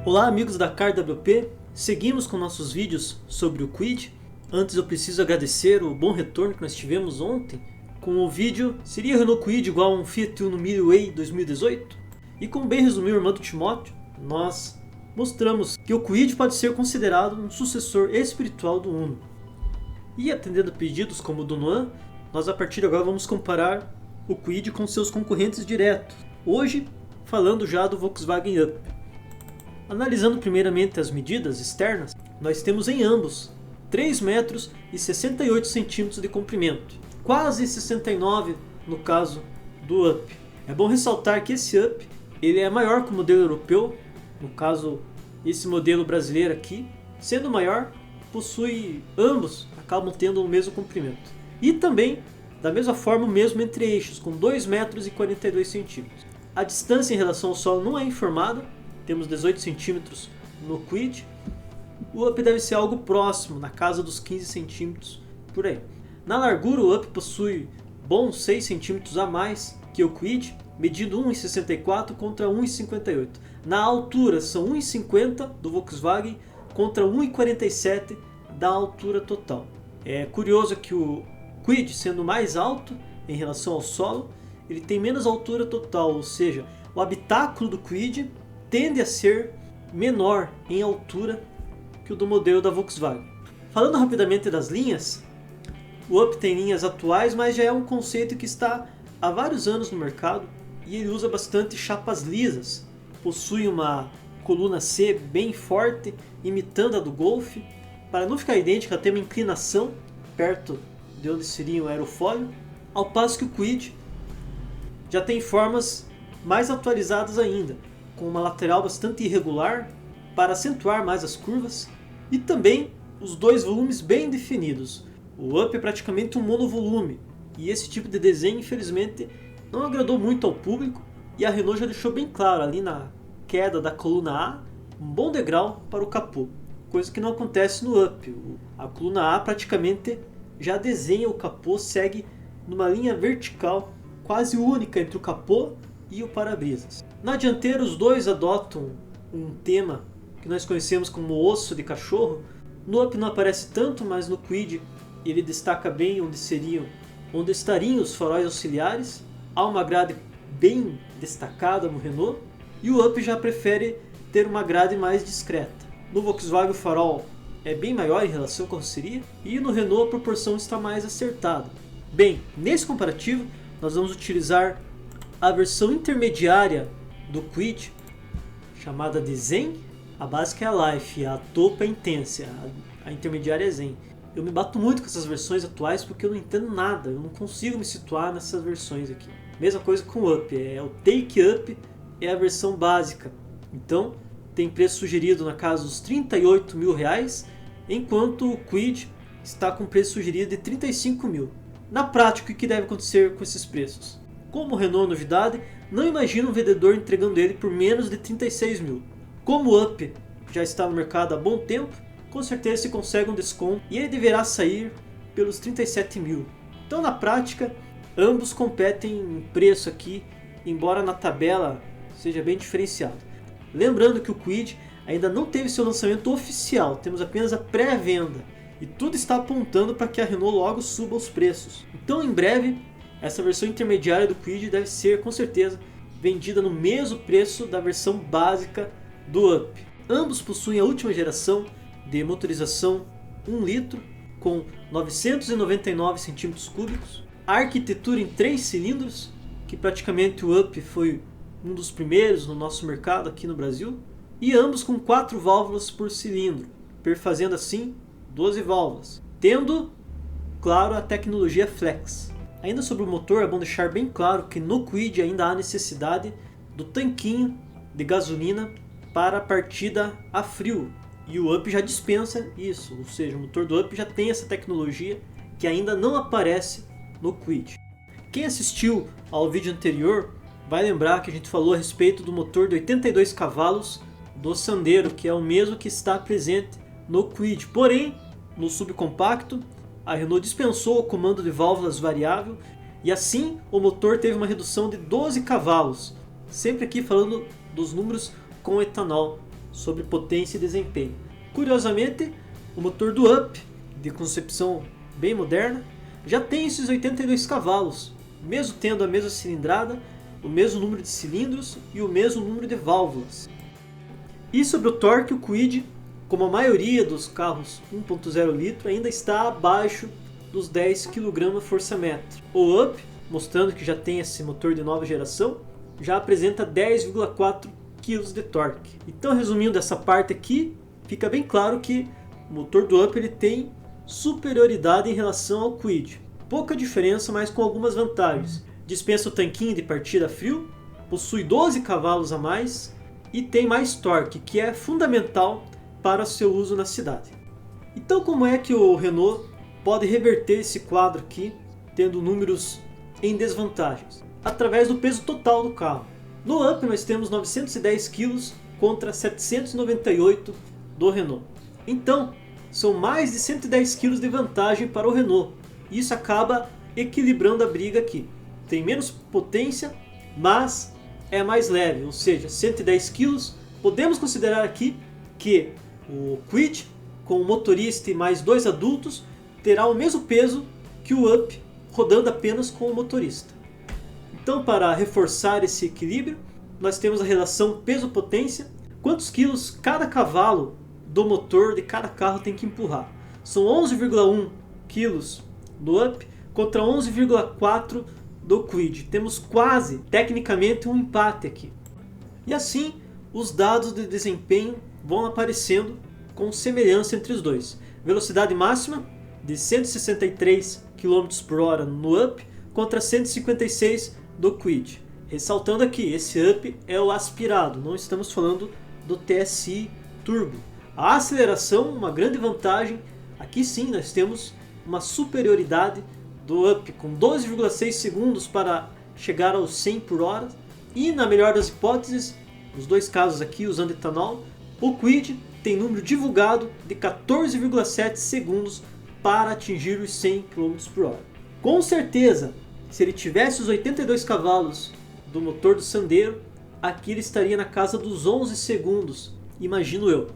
Olá amigos da CarWP, seguimos com nossos vídeos sobre o Kwid. Antes eu preciso agradecer o bom retorno que nós tivemos ontem com o vídeo "Seria Renault Kwid igual a um Fiat Uno Mille Way 2018?" E como bem resumiu o irmão do Timóteo, nós mostramos que o Kwid pode ser considerado um sucessor espiritual do Uno. E atendendo pedidos como o do Noan, nós a partir de agora vamos comparar o Kwid com seus concorrentes diretos. Hoje, falando já do Volkswagen Up. Analisando primeiramente as medidas externas, nós temos em ambos 3 metros e 68 centímetros de comprimento, quase 69 no caso do Up. É bom ressaltar que esse Up ele é maior que o modelo europeu, no caso esse modelo brasileiro aqui, sendo maior, ambos acabam tendo o mesmo comprimento. E também, da mesma forma, o mesmo entre eixos, com 2 metros e 42 centímetros. A distância em relação ao solo não é informada, temos 18 centímetros no Kwid. O Up deve ser algo próximo, na casa dos 15 centímetros por aí. Na largura, o Up possui bons 6 centímetros a mais que o Kwid, medindo 1,64 contra 1,58. Na altura, são 1,50 do Volkswagen contra 1,47 da altura total. É curioso que o Kwid, sendo mais alto em relação ao solo, ele tem menos altura total, ou seja, o habitáculo do Kwid tende a ser menor em altura que o do modelo da Volkswagen. Falando rapidamente das linhas, o Up tem linhas atuais, mas já é um conceito que está há vários anos no mercado e ele usa bastante chapas lisas. Possui uma coluna C bem forte, imitando a do Golf. Para não ficar idêntica, tem uma inclinação perto de onde seria o aerofólio, ao passo que o Kwid já tem formas mais atualizadas ainda, com uma lateral bastante irregular para acentuar mais as curvas e também os dois volumes bem definidos. O Up é praticamente um monovolume e esse tipo de desenho infelizmente não agradou muito ao público e a Renault já deixou bem claro ali na queda da coluna A um bom degrau para o capô, coisa que não acontece no Up. A coluna A praticamente já desenha o capô, segue numa linha vertical quase única entre o capô e o para-brisas. Na dianteira, os dois adotam um tema que nós conhecemos como osso de cachorro. No Up não aparece tanto, mas no Kwid ele destaca bem onde estariam os faróis auxiliares. Há uma grade bem destacada no Renault e o Up já prefere ter uma grade mais discreta. No Volkswagen o farol é bem maior em relação à carroceria e no Renault a proporção está mais acertada. Bem, nesse comparativo nós vamos utilizar a versão intermediária do Kwid, chamada de Zen. A básica é a Life, a Topo é Intense, a intermediária é Zen. Eu me bato muito com essas versões atuais porque eu não entendo nada, eu não consigo me situar nessas versões aqui. Mesma coisa com o Up, o Take Up é a versão básica. Então tem preço sugerido na casa dos R$38 mil, enquanto o Kwid está com preço sugerido de 35 mil. Na prática, o que deve acontecer com esses preços? Como o Renault é novidade, não imagino um vendedor entregando ele por menos de 36 mil. Como o Up já está no mercado há bom tempo, com certeza se consegue um desconto e ele deverá sair pelos 37 mil. Então na prática, ambos competem em preço aqui, embora na tabela seja bem diferenciado. Lembrando que o Kwid ainda não teve seu lançamento oficial, temos apenas a pré-venda. E tudo está apontando para que a Renault logo suba os preços. Então em breve, essa versão intermediária do Kwid deve ser com certeza vendida no mesmo preço da versão básica do Up. Ambos possuem a última geração de motorização 1 litro com 999 cm3, a arquitetura em 3 cilindros, que praticamente o Up foi um dos primeiros no nosso mercado aqui no Brasil, e ambos com 4 válvulas por cilindro, perfazendo assim 12 válvulas, tendo, claro, a tecnologia Flex. Ainda sobre o motor, é bom deixar bem claro que no Kwid ainda há necessidade do tanquinho de gasolina para a partida a frio, e o Up já dispensa isso, ou seja, o motor do Up já tem essa tecnologia que ainda não aparece no Kwid. Quem assistiu ao vídeo anterior vai lembrar que a gente falou a respeito do motor de 82 cavalos do Sandero, que é o mesmo que está presente no Kwid, porém no subcompacto a Renault dispensou o comando de válvulas variável e assim o motor teve uma redução de 12 cavalos, sempre aqui falando dos números com etanol sobre potência e desempenho. Curiosamente, o motor do Up, de concepção bem moderna, já tem esses 82 cavalos, mesmo tendo a mesma cilindrada, o mesmo número de cilindros e o mesmo número de válvulas. E sobre o torque, o Kwid, como a maioria dos carros 1.0 litro, ainda está abaixo dos 10 kgfm. O Up, mostrando que já tem esse motor de nova geração, já apresenta 10,4 kg de torque. Então, resumindo essa parte aqui, fica bem claro que o motor do Up ele tem superioridade em relação ao Kwid. Pouca diferença, mas com algumas vantagens. Dispensa o tanquinho de partida frio, possui 12 cavalos a mais e tem mais torque, que é fundamental para seu uso na cidade. Então, como é que o Renault pode reverter esse quadro aqui, tendo números em desvantagens? Através do peso total do carro. No Up nós temos 910 kg contra 798 do Renault. Então, são mais de 110 kg de vantagem para o Renault. Isso acaba equilibrando a briga aqui. Tem menos potência, mas é mais leve, ou seja, 110 kg. Podemos considerar aqui que o Kwid, com o motorista e mais 2 adultos, terá o mesmo peso que o Up, rodando apenas com o motorista. Então, para reforçar esse equilíbrio, nós temos a relação peso-potência, quantos quilos cada cavalo do motor de cada carro tem que empurrar. São 11,1 quilos do Up contra 11,4 do Kwid. Temos quase, tecnicamente, um empate aqui. E assim, os dados de desempenho vão aparecendo com semelhança entre os dois. Velocidade máxima de 163 km por hora no Up contra 156 do Kwid. Ressaltando aqui, esse Up é o aspirado, não estamos falando do TSI Turbo. A aceleração, uma grande vantagem, aqui sim nós temos uma superioridade do Up com 12,6 segundos para chegar aos 100 por hora. E na melhor das hipóteses, nos dois casos aqui usando etanol, o Kwid tem número divulgado de 14,7 segundos para atingir os 100 km por hora. Com certeza, se ele tivesse os 82 cavalos do motor do Sandero, aqui ele estaria na casa dos 11 segundos, imagino eu.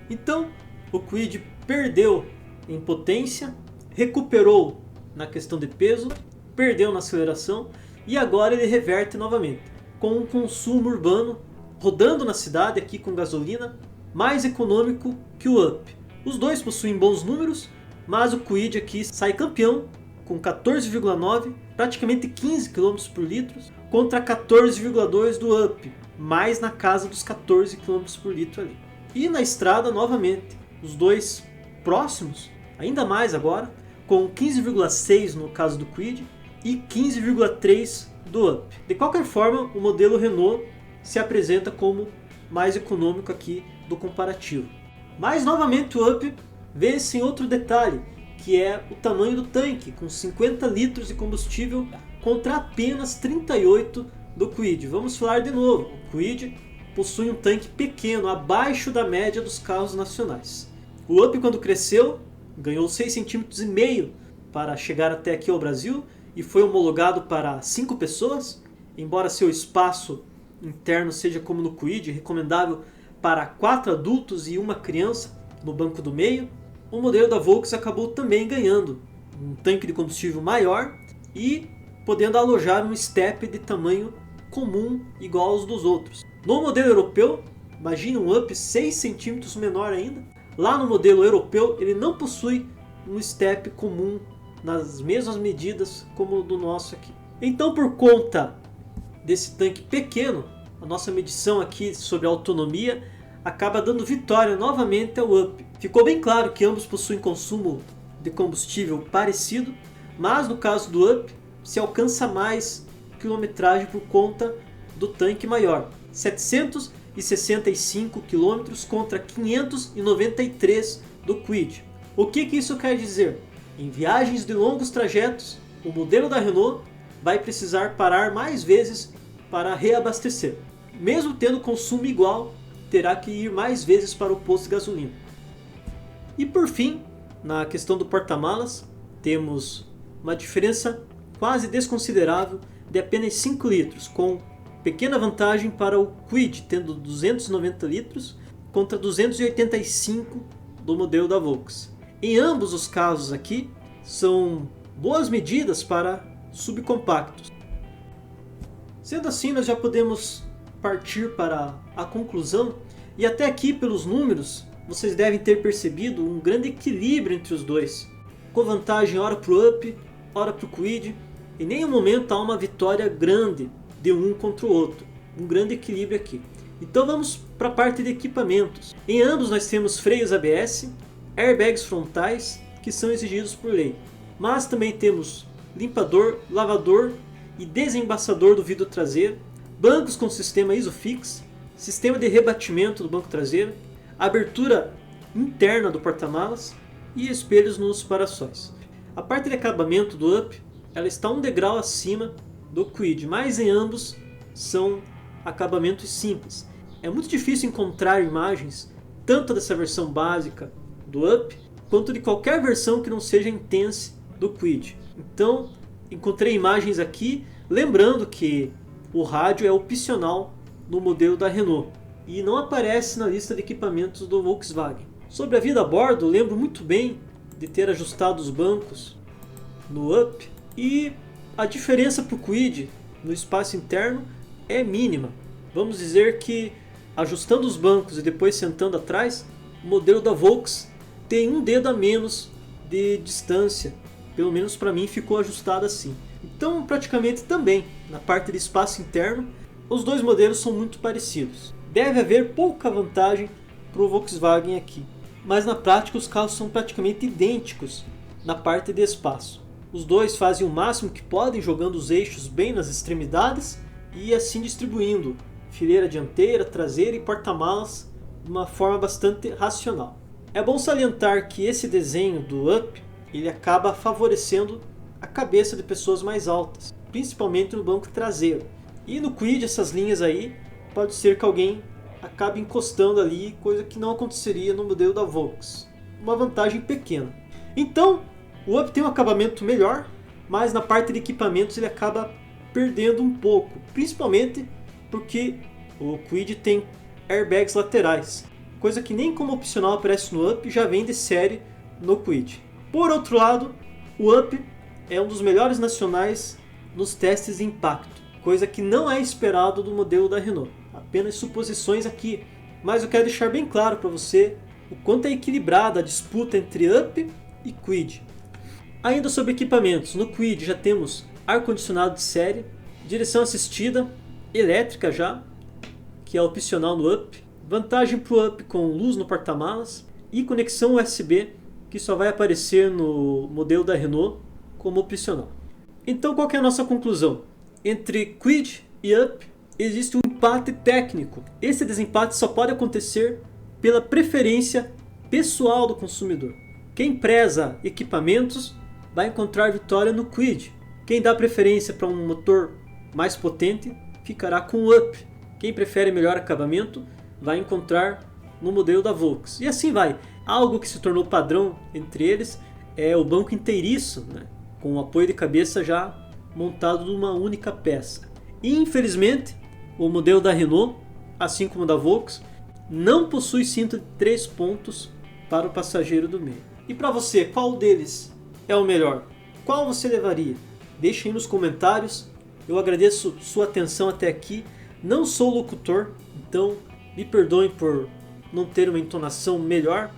Então, o Kwid perdeu em potência, recuperou na questão de peso, perdeu na aceleração e agora ele reverte novamente, com um consumo urbano, rodando na cidade aqui com gasolina, mais econômico que o Up. Os dois possuem bons números, mas o Kwid aqui sai campeão com 14,9, praticamente 15 km por litro, contra 14,2 do Up, mais na casa dos 14 km por litro ali. E na estrada, novamente, os dois próximos, ainda mais agora, com 15,6 no caso do Kwid e 15,3 do Up. De qualquer forma, o modelo Renault se apresenta como mais econômico aqui do comparativo. Mas novamente o Up vence em outro detalhe, que é o tamanho do tanque, com 50 litros de combustível contra apenas 38 do Kwid. Vamos falar de novo, o Kwid possui um tanque pequeno, abaixo da média dos carros nacionais. O Up, quando cresceu, ganhou 6,5 cm para chegar até aqui ao Brasil e foi homologado para 5 pessoas, embora seu espaço interno seja como no Kwid, recomendável para 4 adultos e uma criança no banco do meio. O modelo da Volkswagen acabou também ganhando um tanque de combustível maior e podendo alojar um estepe de tamanho comum igual aos dos outros. No modelo europeu, imagine um Up 6 cm menor ainda. Lá no modelo europeu ele não possui um estepe comum nas mesmas medidas como o do nosso aqui. Então, por conta desse tanque pequeno, a nossa medição aqui sobre autonomia acaba dando vitória novamente ao Up. Ficou bem claro que ambos possuem consumo de combustível parecido, mas no caso do Up se alcança mais quilometragem por conta do tanque maior. 765 km contra 593 do Kwid. O que isso quer dizer? Em viagens de longos trajetos, o modelo da Renault vai precisar parar mais vezes para reabastecer. Mesmo tendo consumo igual, terá que ir mais vezes para o posto de gasolina. E por fim, na questão do porta-malas, temos uma diferença quase desconsiderável de apenas 5 litros, com pequena vantagem para o Kwid, tendo 290 litros contra 285 do modelo da Volks. Em ambos os casos aqui, são boas medidas para subcompactos. Sendo assim, nós já podemos partir para a conclusão, e até aqui pelos números, vocês devem ter percebido um grande equilíbrio entre os dois, com vantagem ora para o Up, ora para o Kwid. Em nenhum momento há uma vitória grande de um contra o outro, um grande equilíbrio aqui. Então vamos para a parte de equipamentos. Em ambos nós temos freios ABS, airbags frontais, que são exigidos por lei. Mas também temos limpador, lavador e desembaçador do vidro traseiro, bancos com sistema ISOFIX, sistema de rebatimento do banco traseiro, abertura interna do porta-malas e espelhos nos para-sóis. A parte de acabamento do Up, ela está um degrau acima do Kwid, mas em ambos são acabamentos simples. É muito difícil encontrar imagens tanto dessa versão básica do Up quanto de qualquer versão que não seja Intense do Kwid. Então encontrei imagens aqui, lembrando que o rádio é opcional no modelo da Renault e não aparece na lista de equipamentos do Volkswagen. Sobre a vida a bordo, lembro muito bem de ter ajustado os bancos no Up, e a diferença para o Kwid no espaço interno é mínima. Vamos dizer que ajustando os bancos e depois sentando atrás, o modelo da Volks tem um dedo a menos de distância, pelo menos para mim ficou ajustado assim. Então praticamente também na parte de espaço interno os dois modelos são muito parecidos. Deve haver pouca vantagem para o Volkswagen aqui, mas na prática os carros são praticamente idênticos na parte de espaço. Os dois fazem o máximo que podem, jogando os eixos bem nas extremidades e assim distribuindo fileira dianteira, traseira e porta-malas de uma forma bastante racional. É bom salientar que esse desenho do Up ele acaba favorecendo a cabeça de pessoas mais altas, principalmente no banco traseiro. E no Kwid essas linhas aí pode ser que alguém acabe encostando ali, coisa que não aconteceria no modelo da Volks. Uma vantagem pequena. Então o Up tem um acabamento melhor, mas na parte de equipamentos ele acaba perdendo um pouco, principalmente porque o Kwid tem airbags laterais, coisa que nem como opcional aparece no Up, já vem de série no Kwid. Por outro lado, o Up é um dos melhores nacionais nos testes de impacto, coisa que não é esperado do modelo da Renault. Apenas suposições aqui, mas eu quero deixar bem claro para você o quanto é equilibrada a disputa entre Up e Kwid. Ainda sobre equipamentos, no Kwid já temos ar-condicionado de série, direção assistida, elétrica já, que é opcional no Up, vantagem para o Up com luz no porta-malas e conexão USB, que só vai aparecer no modelo da Renault como opcional. Então qual que é a nossa conclusão? Entre Kwid e Up existe um empate técnico. Esse desempate só pode acontecer pela preferência pessoal do consumidor. Quem preza equipamentos vai encontrar vitória no Kwid. Quem dá preferência para um motor mais potente ficará com o Up. Quem prefere melhor acabamento vai encontrar no modelo da Volks. E assim vai. Algo que se tornou padrão entre eles é o banco inteiriço, né? Com o apoio de cabeça já montado numa única peça. E, infelizmente, o modelo da Renault, assim como o da Volks, não possui cinto de 3 pontos para o passageiro do meio. E para você, qual deles é o melhor? Qual você levaria? Deixe aí nos comentários. Eu agradeço sua atenção até aqui. Não sou locutor, então me perdoem por não ter uma entonação melhor,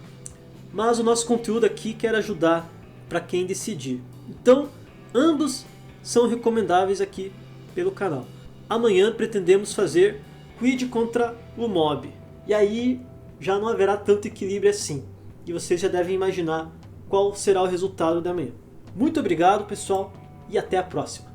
mas o nosso conteúdo aqui quer ajudar para quem decidir. Então, ambos são recomendáveis aqui pelo canal. Amanhã pretendemos fazer Kwid contra o Mob. E aí já não haverá tanto equilíbrio assim. E vocês já devem imaginar qual será o resultado da manhã. Muito obrigado, pessoal, e até a próxima.